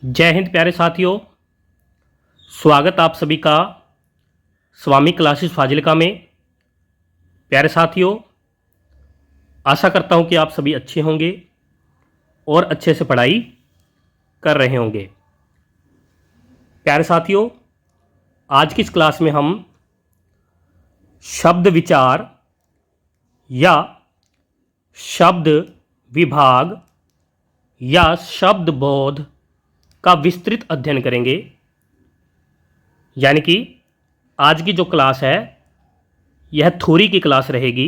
जय हिंद प्यारे साथियों, स्वागत आप सभी का स्वामी क्लासेस फाजिलका में। प्यारे साथियों, आशा करता हूं कि आप सभी अच्छे होंगे और अच्छे से पढ़ाई कर रहे होंगे। प्यारे साथियों, आज की इस क्लास में हम शब्द विचार या शब्द विभाग या शब्द बोध का विस्तृत अध्ययन करेंगे। यानी कि आज की जो क्लास है यह थ्योरी की क्लास रहेगी।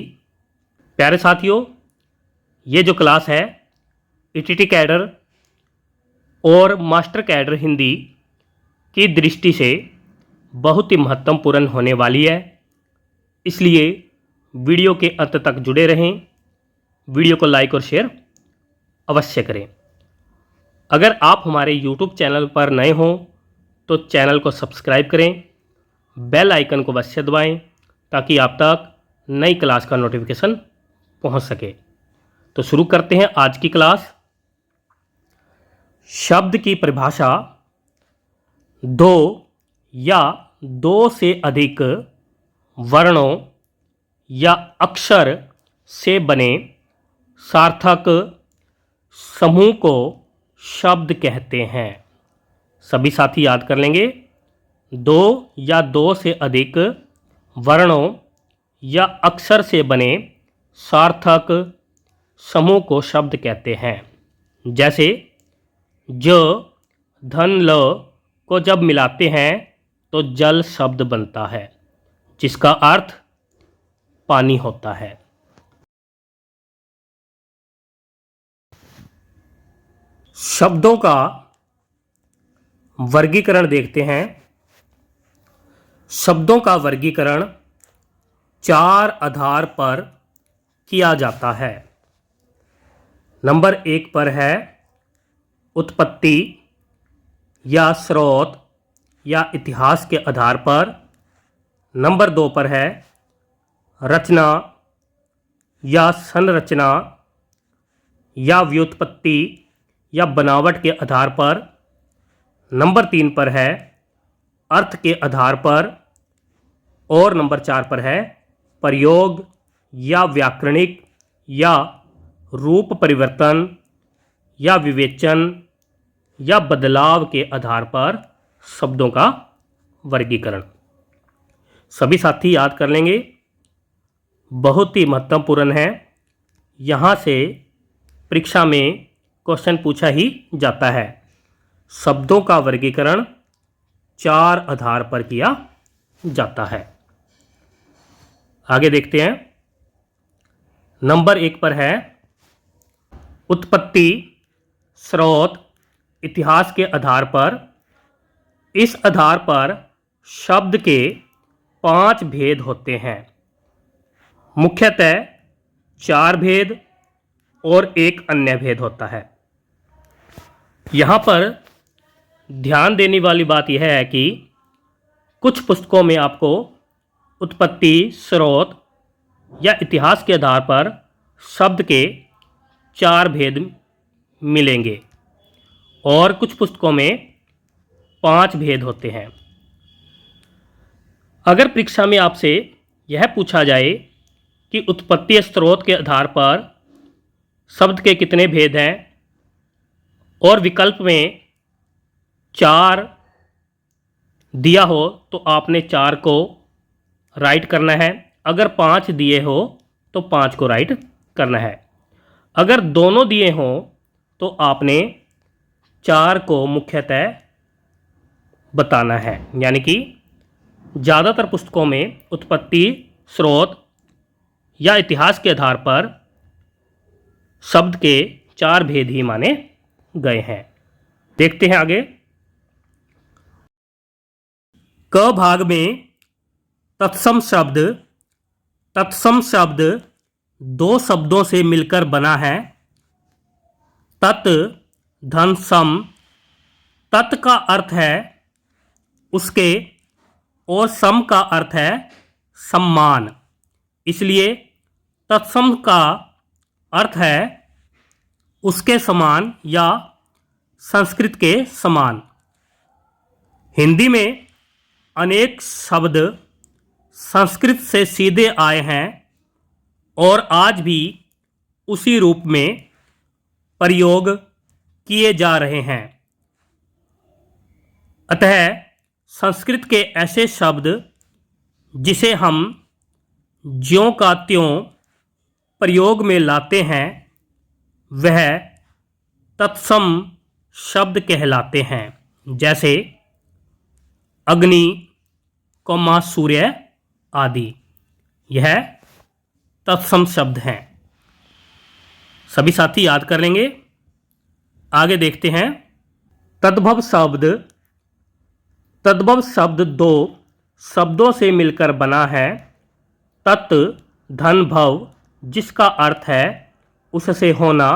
प्यारे साथियों, ये जो क्लास है ईटीटी कैडर और मास्टर कैडर हिंदी की दृष्टि से बहुत ही महत्वपूर्ण होने वाली है, इसलिए वीडियो के अंत तक जुड़े रहें। वीडियो को लाइक और शेयर अवश्य करें। अगर आप हमारे YouTube चैनल पर नए हों तो चैनल को सब्सक्राइब करें, बेल आइकन को अवश्य दबाएं ताकि आप तक नई क्लास का नोटिफिकेशन पहुंच सके। तो शुरू करते हैं आज की क्लास। शब्द की परिभाषा दो या दो से अधिक वर्णों या अक्षर से बने सार्थक समूह को शब्द कहते हैं। सभी साथी याद कर लेंगे, दो या दो से अधिक वर्णों या अक्षर से बने सार्थक समूह को शब्द कहते हैं। जैसे ज, धन, ल को जब मिलाते हैं तो जल शब्द बनता है, जिसका अर्थ पानी होता है। शब्दों का वर्गीकरण देखते हैं। शब्दों का वर्गीकरण चार आधार पर किया जाता है। नंबर एक पर है उत्पत्ति या स्रोत या इतिहास के आधार पर। नंबर दो पर है रचना या संरचना या व्युत्पत्ति या बनावट के आधार पर। नंबर तीन पर है अर्थ के आधार पर। और नंबर चार पर है प्रयोग या व्याकरणिक या रूप परिवर्तन या विवेचन या बदलाव के आधार पर शब्दों का वर्गीकरण। सभी साथी याद कर लेंगे, बहुत ही महत्वपूर्ण है। यहाँ से परीक्षा में क्वेश्चन पूछा ही जाता है। शब्दों का वर्गीकरण चार आधार पर किया जाता है। आगे देखते हैं। नंबर एक पर है उत्पत्ति, स्रोत, इतिहास के आधार पर। इस आधार पर शब्द के पांच भेद होते हैं। मुख्यतः चार भेद और एक अन्य भेद होता है। यहाँ पर ध्यान देने वाली बात यह है कि कुछ पुस्तकों में आपको उत्पत्ति, स्रोत या इतिहास के आधार पर शब्द के चार भेद मिलेंगे और कुछ पुस्तकों में पांच भेद होते हैं। अगर परीक्षा में आपसे यह पूछा जाए कि उत्पत्ति स्रोत के आधार पर शब्द के कितने भेद हैं और विकल्प में चार दिया हो तो आपने चार को राइट करना है। अगर पांच दिए हो तो पांच को राइट करना है। अगर दोनों दिए हो तो आपने चार को मुख्यतः बताना है। यानी कि ज़्यादातर पुस्तकों में उत्पत्ति, स्रोत या इतिहास के आधार पर शब्द के चार भेद ही माने गए हैं। देखते हैं आगे। क भाग में तत्सम शब्द। तत्सम शब्द दो शब्दों से मिलकर बना है। तत्, धन, सम। तत् का अर्थ है उसके और सम का अर्थ है सम्मान, इसलिए तत्सम का अर्थ है उसके समान या संस्कृत के समान। हिंदी में अनेक शब्द संस्कृत से सीधे आए हैं और आज भी उसी रूप में प्रयोग किए जा रहे हैं। अतः संस्कृत के ऐसे शब्द जिसे हम ज्यों का त्यों प्रयोग में लाते हैं वह तत्सम शब्द कहलाते हैं। जैसे अग्नि, सूर्य आदि, यह तत्सम शब्द हैं। सभी साथी याद कर लेंगे। आगे देखते हैं। तद्भव शब्द। तद्भव शब्द दो शब्दों से मिलकर बना है। तत् धन भव, जिसका अर्थ है उससे होना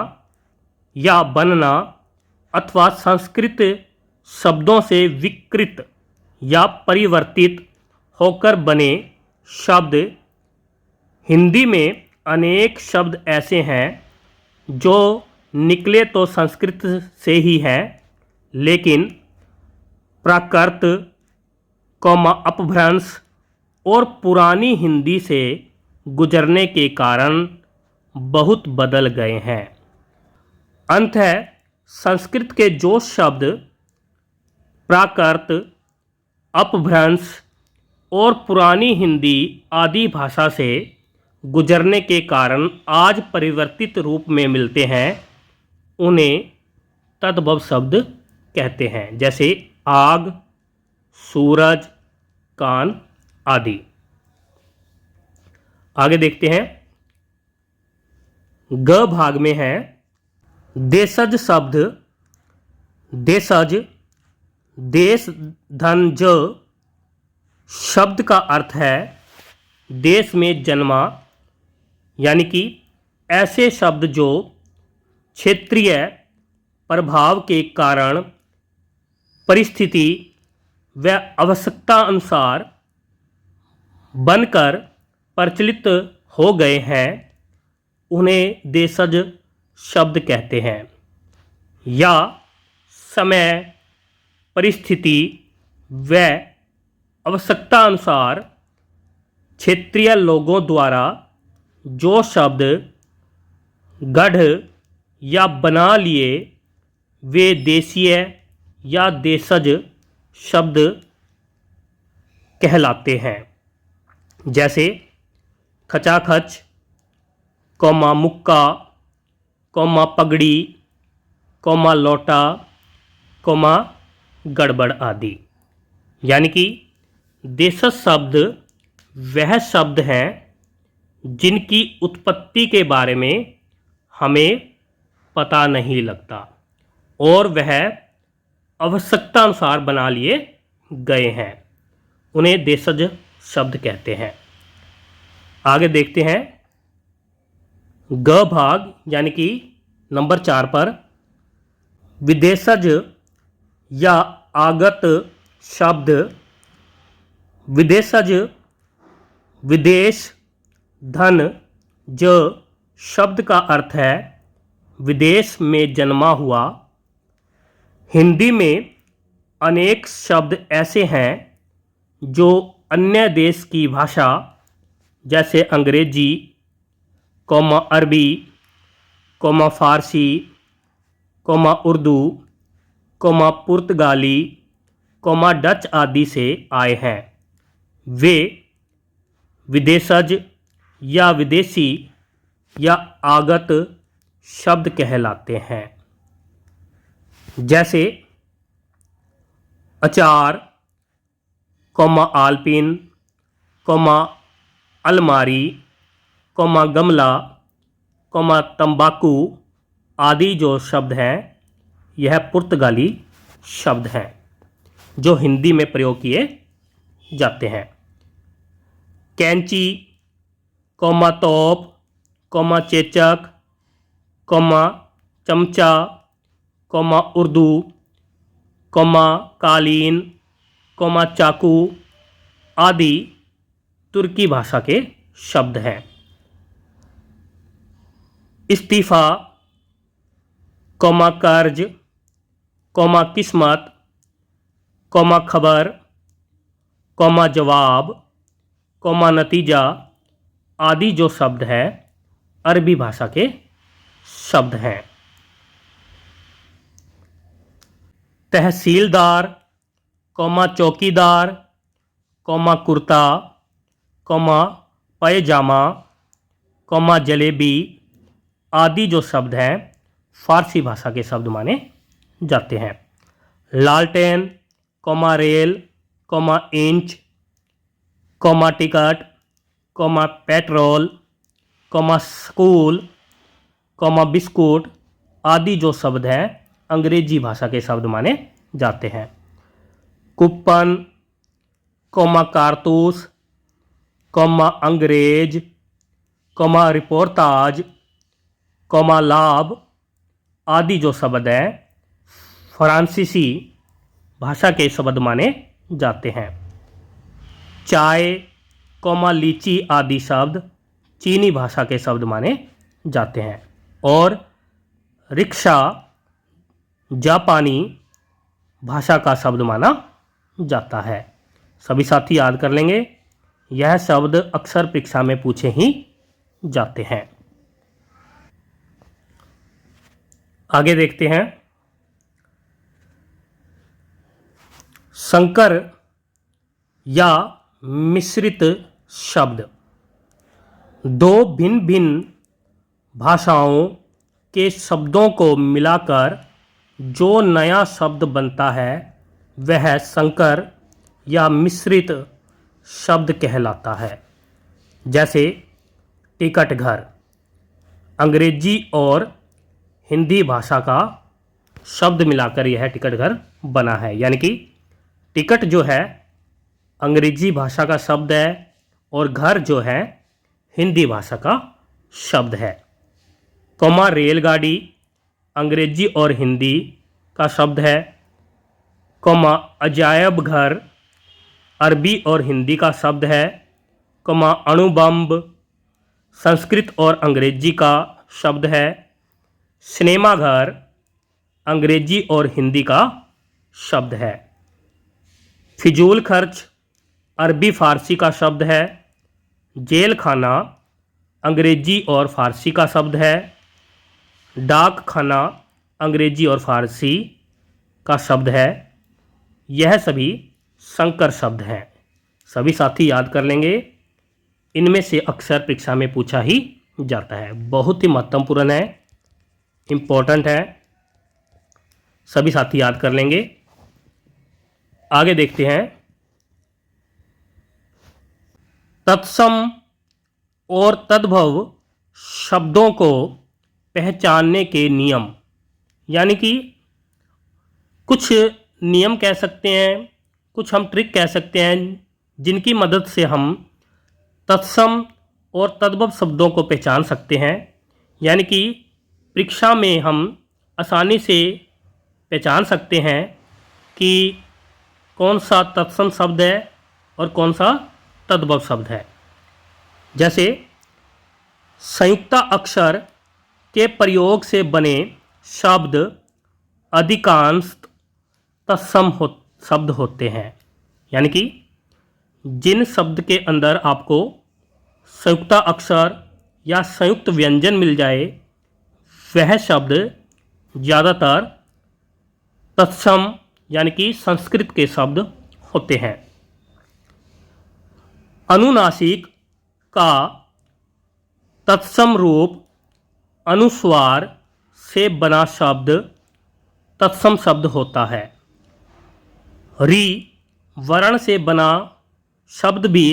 या बनना, अथवा संस्कृत शब्दों से विकृत या परिवर्तित होकर बने शब्द। हिंदी में अनेक शब्द ऐसे हैं जो निकले तो संस्कृत से ही हैं, लेकिन प्राकृत, अपभ्रंश और पुरानी हिंदी से गुजरने के कारण बहुत बदल गए हैं। अंततः संस्कृत के जो शब्द प्राकृत, अपभ्रंश और पुरानी हिंदी आदि भाषा से गुजरने के कारण आज परिवर्तित रूप में मिलते हैं, उन्हें तद्भव शब्द कहते हैं। जैसे आग, सूरज, कान आदि। आगे देखते हैं। ग भाग में है देशज शब्द। देशज, देश धन ज शब्द का अर्थ है देश में जन्मा, यानी कि ऐसे शब्द जो क्षेत्रीय प्रभाव के कारण परिस्थिति व आवश्यकता अनुसार बनकर प्रचलित हो गए हैं, उन्हें देशज शब्द कहते हैं। या समय, परिस्थिति व आवश्यकता अनुसार क्षेत्रीय लोगों द्वारा जो शब्द गढ़ या बना लिए वे देशीय या देशज शब्द कहलाते हैं। जैसे खचाखच, मुक्का, पगड़ी, लोटा, गड़बड़ आदि। यानी कि देशज शब्द वह शब्द हैं जिनकी उत्पत्ति के बारे में हमें पता नहीं लगता और वह आवश्यकता अनुसार बना लिए गए हैं, उन्हें देशज शब्द कहते हैं। आगे देखते हैं। ग भाग यानी कि नंबर 4 पर विदेशज या आगत शब्द। विदेशज विदेश धन ज शब्द का अर्थ है विदेश में जन्मा हुआ। हिंदी में अनेक शब्द ऐसे हैं जो अन्य देश की भाषा जैसे अंग्रेजी, अरबी, फारसी, उर्दू, पुर्तगाली, डच आदि से आए हैं। वे विदेशज या विदेशी या आगत शब्द कहलाते हैं। जैसे अचार, आलपिन, अलमारी, गमला, तंबाकू आदि जो शब्द हैं यह पुर्तगाली शब्द हैं जो हिंदी में प्रयोग किए जाते हैं। कैंची, तोप, चेचक, चमचा, उर्दू, कालीन, चाकू आदि तुर्की भाषा के शब्द हैं। इस्तीफा, कर्ज, कौमा किस्मत, कौमा खबर, कौमा जवाब, कौमा नतीजा आदि जो शब्द है अरबी भाषा के शब्द हैं। तहसीलदार, कौमा चौकीदार, कौमा कुर्ता, कौमा पैजामा, कौमा जलेबी आदि जो शब्द हैं फारसी भाषा के शब्द माने जाते हैं। लालटेन, comma rail, comma inch, comma ticket, comma petrol, comma school, comma biscuit आदि जो शब्द हैं अंग्रेजी भाषा के शब्द माने जाते हैं। कूपन, कौमा कारतूस, कौमा अंग्रेज, कौमा रिपोर्टाज, कौमा लाभ आदि जो शब्द हैं फ्रांसीसी भाषा के शब्द माने जाते हैं। चाय, कौमा लीची आदि शब्द चीनी भाषा के शब्द माने जाते हैं। और रिक्शा जापानी भाषा का शब्द माना जाता है। सभी साथी याद कर लेंगे, यह शब्द अक्सर परीक्षा में पूछे ही जाते हैं। आगे देखते हैं। संकर या मिश्रित शब्द दो भिन्न भिन्न भाषाओं के शब्दों को मिलाकर जो नया शब्द बनता है वह संकर या मिश्रित शब्द कहलाता है। जैसे टिकट घर अंग्रेजी और हिंदी भाषा का शब्द मिलाकर यह टिकट घर बना है। यानी कि टिकट जो है अंग्रेजी भाषा का शब्द है और घर जो है हिंदी भाषा का शब्द है। कौमा रेलगाड़ी अंग्रेजी और हिंदी का शब्द है। कौमा अजायब घर अरबी और हिंदी का शब्द है। कौमा अणुबम्ब संस्कृत और अंग्रेजी का शब्द है। सिनेमाघर अंग्रेजी और हिंदी का शब्द है। फिजूल खर्च अरबी फारसी का शब्द है। जेल खाना अंग्रेजी और फारसी का शब्द है। डाक खाना अंग्रेजी और फारसी का शब्द है। यह सभी संकर शब्द हैं। सभी साथी याद कर लेंगे, इनमें से अक्सर परीक्षा में पूछा ही जाता है। बहुत ही महत्वपूर्ण है, इम्पोर्टेंट है, सभी साथी याद कर लेंगे। आगे देखते हैं। तत्सम और तद्भव शब्दों को पहचानने के नियम, यानी कि कुछ नियम कह सकते हैं, कुछ हम ट्रिक कह सकते हैं जिनकी मदद से हम तत्सम और तद्भव शब्दों को पहचान सकते हैं। यानी कि परीक्षा में हम आसानी से पहचान सकते हैं कि कौन सा तत्सम शब्द है और कौन सा तद्भव शब्द है। जैसे संयुक्त अक्षर के प्रयोग से बने शब्द अधिकांश तत्सम शब्द होते हैं। यानी कि जिन शब्द के अंदर आपको संयुक्त अक्षर या संयुक्त व्यंजन मिल जाए वह शब्द ज़्यादातर तत्सम यानी कि संस्कृत के शब्द होते हैं। अनुनासिक का तत्सम रूप अनुस्वार से बना शब्द तत्सम शब्द होता है। री वर्ण से बना शब्द भी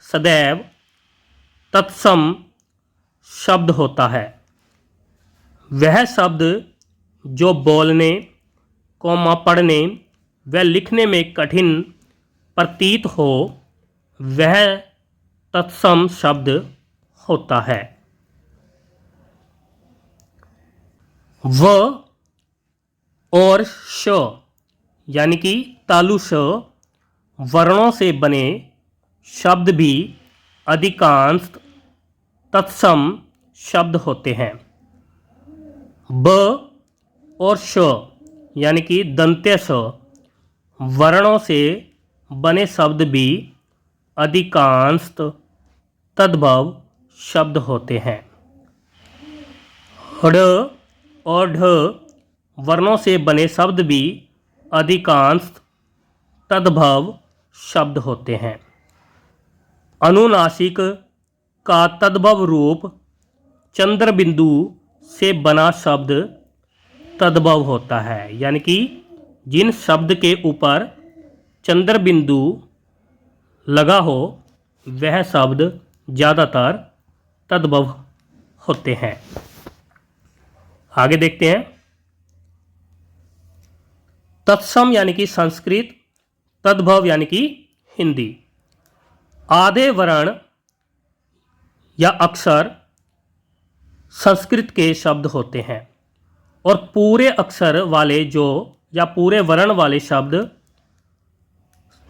सदैव तत्सम शब्द होता है। वह शब्द जो बोलने, कौमा पढ़ने व लिखने में कठिन प्रतीत हो वह तत्सम शब्द होता है। व और श यानी कि तालु श वर्णों से बने शब्द भी अधिकांश तत्सम शब्द होते हैं। ब और श यानी कि दंत्य स वर्णों से बने शब्द भी अधिकांशतः तद्भव शब्द होते हैं। ढ़ और ढ वर्णों से बने शब्द भी अधिकांशतः तद्भव शब्द होते हैं। अनुनासिक का तद्भव रूप चंद्र बिंदु से बना शब्द तद्भव होता है, यानी कि जिन शब्द के ऊपर चंद्र बिंदु लगा हो वह शब्द ज़्यादातर तद्भव होते हैं। आगे देखते हैं। तत्सम यानी कि संस्कृत, तद्भव यानी कि हिंदी। आधे वर्ण या अक्षर संस्कृत के शब्द होते हैं और पूरे अक्षर वाले जो या पूरे वर्ण वाले शब्द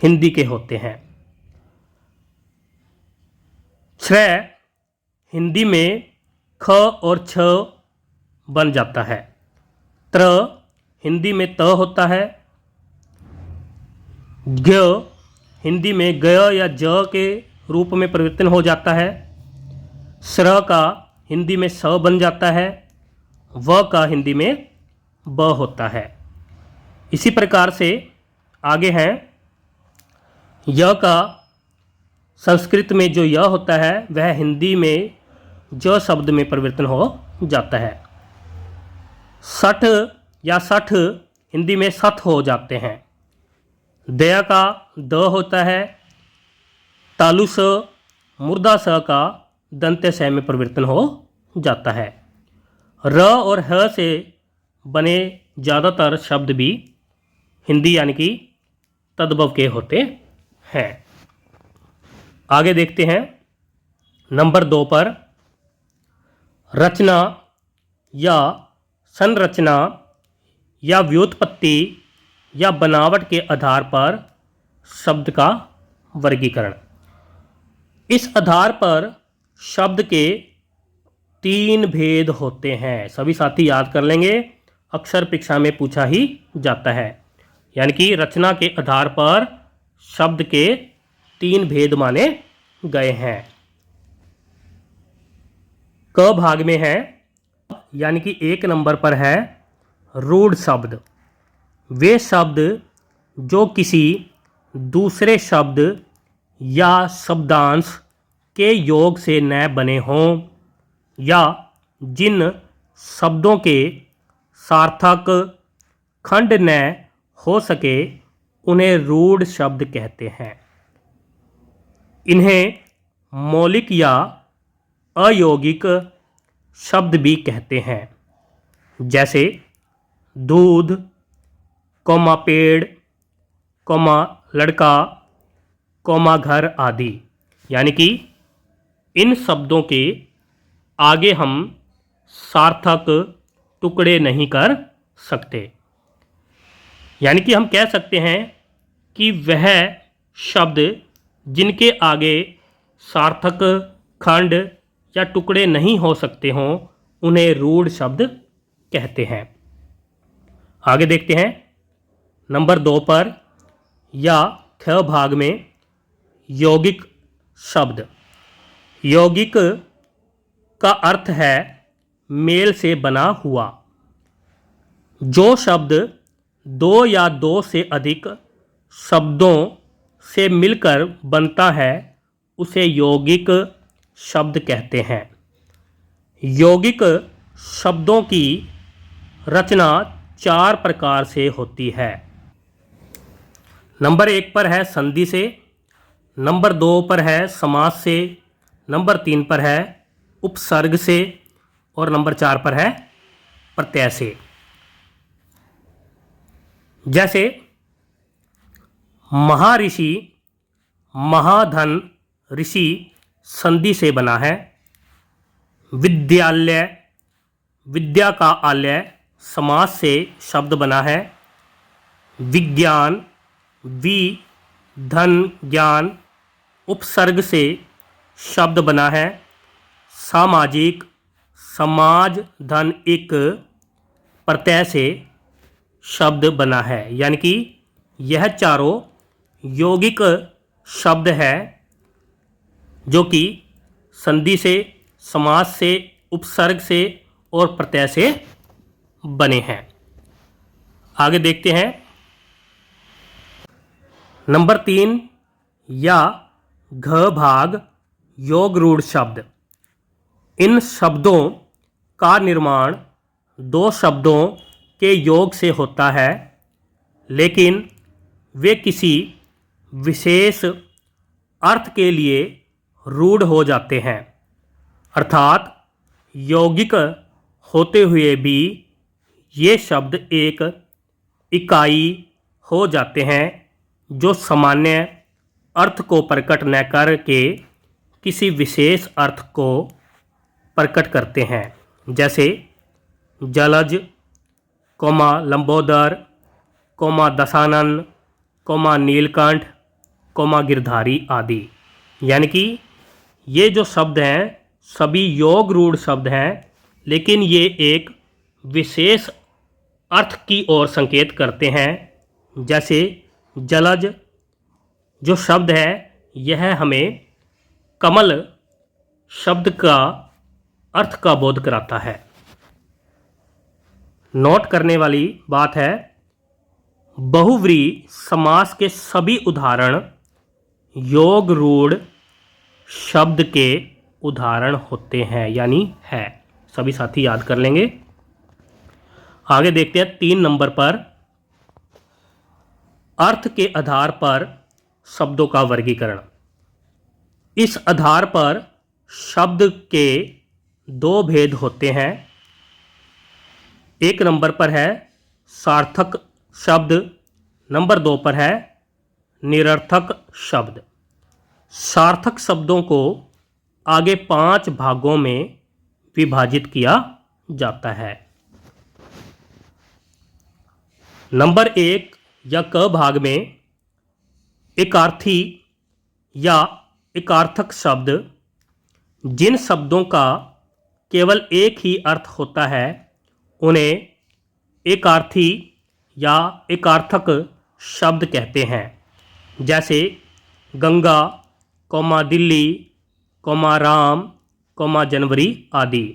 हिंदी के होते हैं। छ हिंदी में ख और छ बन जाता है। त्र हिंदी में त होता है। ज्ञ हिंदी में ग या ज के रूप में परिवर्तन हो जाता है। स्र का हिंदी में स बन जाता है। व का हिंदी में ब होता है। इसी प्रकार से आगे हैं। य का संस्कृत में जो य होता है वह हिंदी में ज शब्द में परिवर्तन हो जाता है। सठ या सठ हिंदी में सठ हो जाते हैं। दया का द होता है। तालु स मुर्दा स का दंत्य स में परिवर्तन हो जाता है। र और ह से बने ज़्यादातर शब्द भी हिंदी यानी कि तद्भव के होते हैं। आगे देखते हैं। नंबर 2 पर रचना या संरचना या व्युत्पत्ति या बनावट के आधार पर शब्द का वर्गीकरण। इस आधार पर शब्द के 3 भेद होते हैं। सभी साथी याद कर लेंगे, अक्सर परीक्षा में पूछा ही जाता है। यानी कि रचना के आधार पर शब्द के 3 भेद माने गए हैं। क भाग में है, यानी कि 1 नंबर पर है रूढ़ शब्द। वे शब्द जो किसी दूसरे शब्द या शब्दांश के योग से न बने हों या जिन शब्दों के सार्थक खंड न हो सके उन्हें रूढ़ शब्द कहते हैं। इन्हें मौलिक या अयौगिक शब्द भी कहते हैं, जैसे दूध, कौमा पेड़, कौमा लड़का, कौमा घर आदि। यानी कि इन शब्दों के आगे हम सार्थक टुकड़े नहीं कर सकते। यानी कि हम कह सकते हैं कि वह शब्द जिनके आगे सार्थक खंड या टुकड़े नहीं हो सकते हों उन्हें रूढ़ शब्द कहते हैं। आगे देखते हैं। नंबर 2 पर या ख भाग में यौगिक शब्द। यौगिक का अर्थ है मेल से बना हुआ। जो शब्द 2 या 2 से अधिक शब्दों से मिलकर बनता है उसे यौगिक शब्द कहते हैं। यौगिक शब्दों की रचना 4 प्रकार से होती है। नंबर 1 पर है संधि से, नंबर 2 पर है समास से, नंबर 3 पर है उपसर्ग से और नंबर 4 पर है प्रत्यय से। जैसे महाऋषि, महाधन ऋषि संधि से बना है। विद्यालय, विद्या का आलय समास से शब्द बना है। विज्ञान, वि धन ज्ञान उपसर्ग से शब्द बना है। सामाजिक, समाज धन एक प्रत्यय से शब्द बना है, यानी कि यह चारों यौगिक शब्द है जो कि संधि से, समास से, उपसर्ग से और प्रत्यय से बने हैं। आगे देखते हैं। नंबर 3 या घ भाग योग रूढ़ शब्द। इन शब्दों का निर्माण दो शब्दों के योग से होता है, लेकिन वे किसी विशेष अर्थ के लिए रूढ़ हो जाते हैं, अर्थात यौगिक होते हुए भी ये शब्द एक इकाई हो जाते हैं जो सामान्य अर्थ को प्रकट न करके किसी विशेष अर्थ को प्रकट करते हैं, जैसे जलज, लंबोदर, दशानन, नीलकंठ, गिरधारी आदि। यानी कि ये जो शब्द हैं सभी योग रूढ़ शब्द हैं, लेकिन ये एक विशेष अर्थ की ओर संकेत करते हैं। जैसे जलज जो शब्द है यह हमें कमल शब्द का अर्थ का बोध कराता है। नोट करने वाली बात है, बहुव्रीहि समास के सभी उदाहरण योग रूढ़ शब्द के उदाहरण होते हैं, यानी है। सभी साथी याद कर लेंगे। आगे देखते हैं 3 नंबर पर अर्थ के आधार पर शब्दों का वर्गीकरण। इस आधार पर शब्द के 2 भेद होते हैं। 1 नंबर पर है सार्थक शब्द, नंबर 2 पर है निरर्थक शब्द। सार्थक शब्दों को आगे 5 भागों में विभाजित किया जाता है। नंबर 1 या क भाग में एकार्थी या एकार्थक शब्द, जिन शब्दों का केवल एक ही अर्थ होता है उन्हें एकार्थी या एकार्थक शब्द कहते हैं। जैसे गंगा, दिल्ली, राम, जनवरी आदि।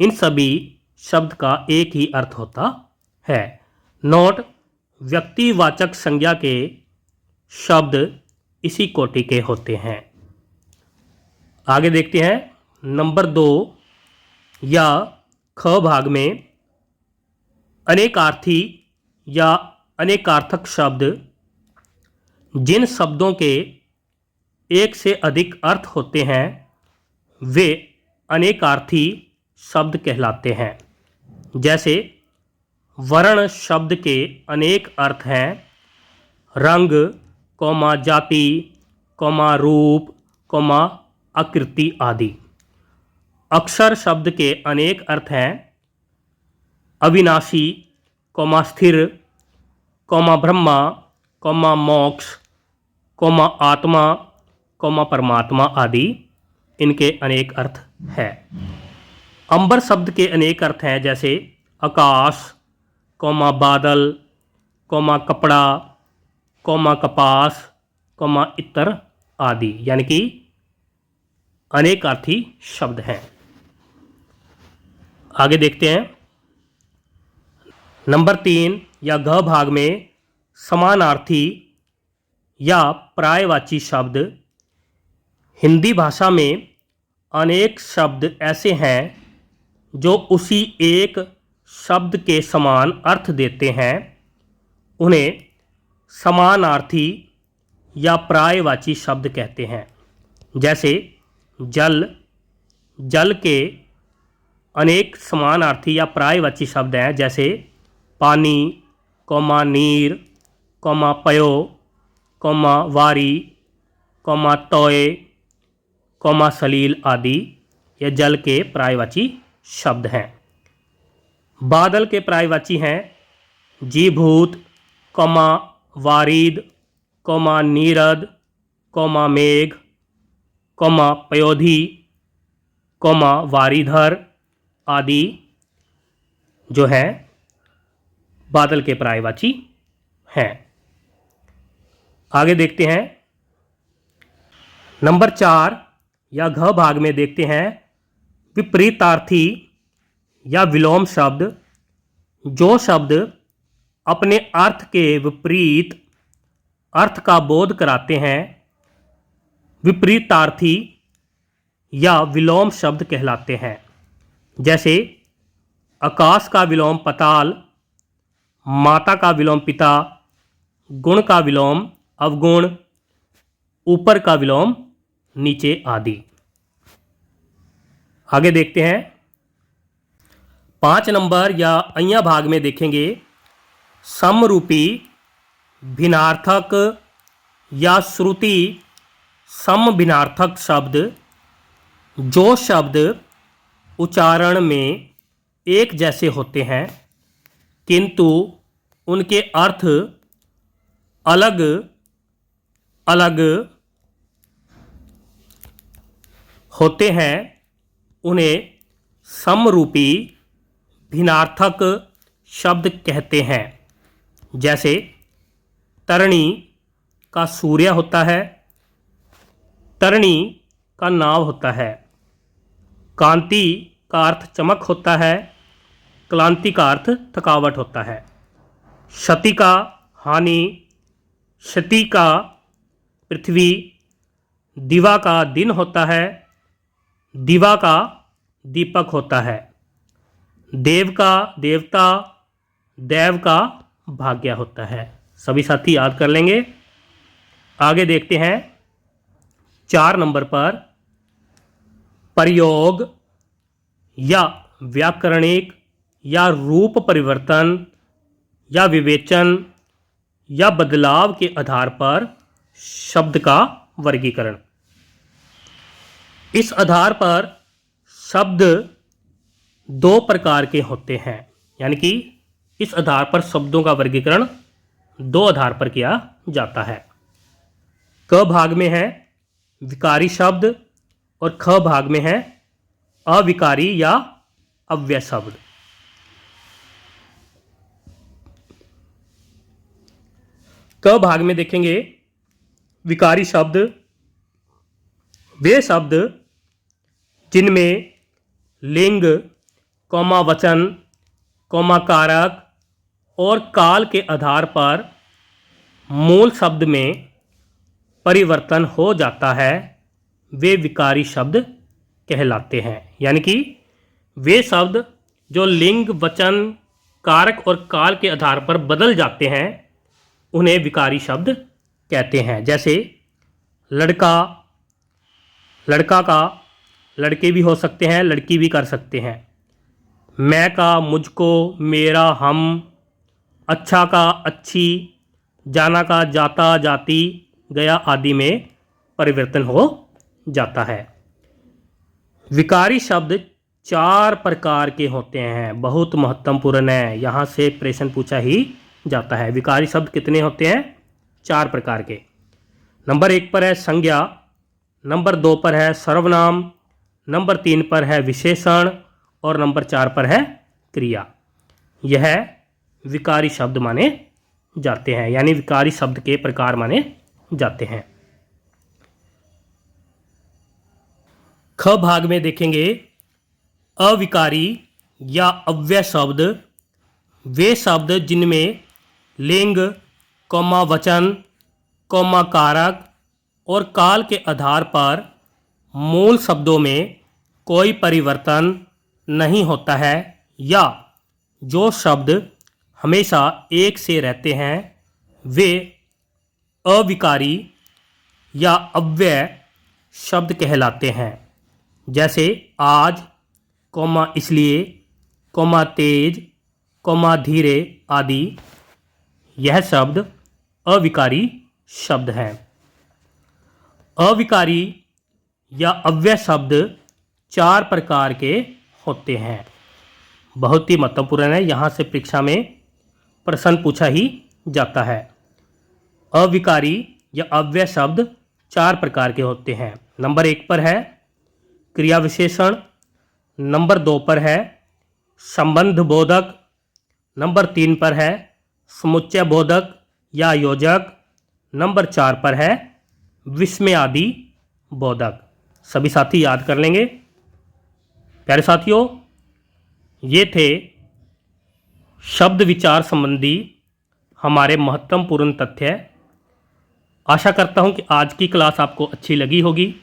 इन सभी शब्द का एक ही अर्थ होता है। नोट, व्यक्तिवाचक संज्ञा के शब्द इसी कोटि के होते हैं। आगे देखते हैं नंबर 2 या ख भाग में अनेकार्थी या अनेकार्थक शब्द, जिन शब्दों के एक से अधिक अर्थ होते हैं वे अनेकार्थी शब्द कहलाते हैं। जैसे वर्ण शब्द के अनेक अर्थ हैं, रंग, जाति, रूप, आकृति आदि। अक्षर शब्द के अनेक अर्थ हैं, अविनाशी, स्थिर, ब्रह्मा, मोक्ष, आत्मा, परमात्मा आदि। इनके अनेक अर्थ हैं। अंबर शब्द के अनेक अर्थ हैं, जैसे आकाश, बादल, कपड़ा, कपास, इत्र आदि। यानी कि अनेकार्थी शब्द हैं। आगे देखते हैं नंबर 3 या घ भाग में समानार्थी या पर्यायवाची शब्द। हिंदी भाषा में अनेक शब्द ऐसे हैं जो उसी एक शब्द के समान अर्थ देते हैं, उन्हें समानार्थी या पर्यायवाची शब्द कहते हैं। जैसे जल के अनेक समानार्थी या पर्यायवाची शब्द हैं, जैसे पानी, नीर, पयो, वारी, तोय, सलील आदि। ये जल के पर्यायवाची शब्द हैं। बादल के पर्यायवाची हैं जीभूत, वारिद, नीरद, मेघ, पयोधी, वारिधर आदि जो है बादल के पर्यायवाची हैं। आगे देखते हैं नंबर 4 या घ भाग में देखते हैं विपरीतार्थी या विलोम शब्द। जो शब्द अपने अर्थ के विपरीत अर्थ का बोध कराते हैं विपरीतार्थी या विलोम शब्द कहलाते हैं। जैसे आकाश का विलोम पाताल, माता का विलोम पिता, गुण का विलोम अवगुण, ऊपर का विलोम नीचे आदि। आगे देखते हैं 5 नंबर या अय्या भाग में देखेंगे समरूपी भिन्नार्थक या श्रुति समभिन्नार्थक शब्द। जो शब्द उच्चारण में एक जैसे होते हैं किंतु उनके अर्थ अलग अलग होते हैं उन्हें समरूपी भिन्नार्थक शब्द कहते हैं। जैसे तरणी का सूर्य होता है, तरणी का नाव होता है। कांति का अर्थ चमक होता है, क्लांति का अर्थ थकावट होता है। क्षति का हानि, क्षति का पृथ्वी, दिवा का दिन होता है, दिवा का दीपक होता है। देव का देवता, देव का भाग्य होता है। सभी साथी याद कर लेंगे। आगे देखते हैं 4 नंबर पर प्रयोग या व्याकरणिक या रूप परिवर्तन या विवेचन या बदलाव के आधार पर शब्द का वर्गीकरण। इस आधार पर शब्द 2 प्रकार के होते हैं, यानी कि इस आधार पर शब्दों का वर्गीकरण 2 आधार पर किया जाता है। क भाग में है विकारी शब्द और ख भाग में है अविकारी या अव्यय शब्द। क भाग में देखेंगे विकारी शब्द वे शब्द जिनमें लिंग, कौमा वचन, कौमा कारक और काल के आधार पर मूल शब्द में परिवर्तन हो जाता है, वे विकारी शब्द कहलाते हैं। यानी कि वे शब्द जो लिंग, वचन, कारक और काल के आधार पर बदल जाते हैं उन्हें विकारी शब्द कहते हैं। जैसे लड़का, लड़का का लड़के भी हो सकते हैं, लड़की भी कर सकते हैं। मैं का मुझको, मेरा हम, अच्छा का अच्छी, जाना का जाता जाती, गया आदि में परिवर्तन हो जाता है। विकारी शब्द 4 प्रकार के होते हैं, बहुत महत्वपूर्ण है, यहाँ से प्रश्न पूछा ही जाता है। विकारी शब्द कितने होते हैं? 4 प्रकार के। नंबर 1 पर है संज्ञा, नंबर 2 पर है सर्वनाम, नंबर 3 पर है विशेषण और नंबर 4 पर है क्रिया। यह विकारी शब्द माने जाते हैं, यानी विकारी शब्द के प्रकार माने जाते हैं। ख भाग में देखेंगे अविकारी या अव्यय शब्द वे शब्द जिनमें लिंग, कौमा वचन, कौमा कारक और काल के आधार पर मूल शब्दों में कोई परिवर्तन नहीं होता है या जो शब्द हमेशा एक से रहते हैं वे अविकारी या अव्यय शब्द कहलाते हैं। जैसे आज, कौमा इसलिए, कौमा तेज, कौमा धीरे आदि। यह शब्द अविकारी शब्द हैं। अविकारी या अव्यय शब्द 4 प्रकार के होते हैं, बहुत ही महत्वपूर्ण है, यहाँ से परीक्षा में प्रश्न पूछा ही जाता है। अविकारी या अव्यय शब्द 4 प्रकार के होते हैं। नंबर 1 पर है क्रिया विशेषण, नंबर 2 पर है संबंध बोधक, नंबर 3 पर है समुच्चय बोधक या योजक। नंबर 4 पर है विस्मयादि बोधक। सभी साथी याद कर लेंगे। प्यारे साथियों, ये थे शब्द विचार संबंधी हमारे महत्वपूर्ण तथ्य। आशा करता हूँ कि आज की क्लास आपको अच्छी लगी होगी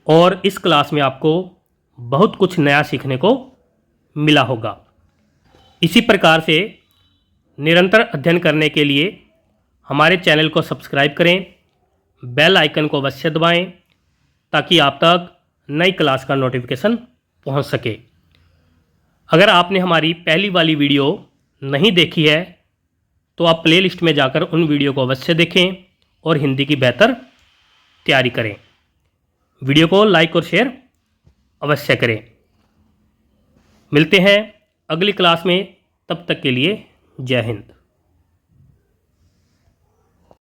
और इस क्लास में आपको बहुत कुछ नया सीखने को मिला होगा। इसी प्रकार से निरंतर अध्ययन करने के लिए हमारे चैनल को सब्सक्राइब करें, बेल आइकन को अवश्य दबाएं ताकि आप तक नई क्लास का नोटिफिकेशन पहुंच सके। अगर आपने हमारी पहली वाली वीडियो नहीं देखी है तो आप प्लेलिस्ट में जाकर उन वीडियो को अवश्य देखें और हिंदी की बेहतर तैयारी करें। वीडियो को लाइक और शेयर अवश्य करें। मिलते हैं अगली क्लास में, तब तक के लिए जय हिंद।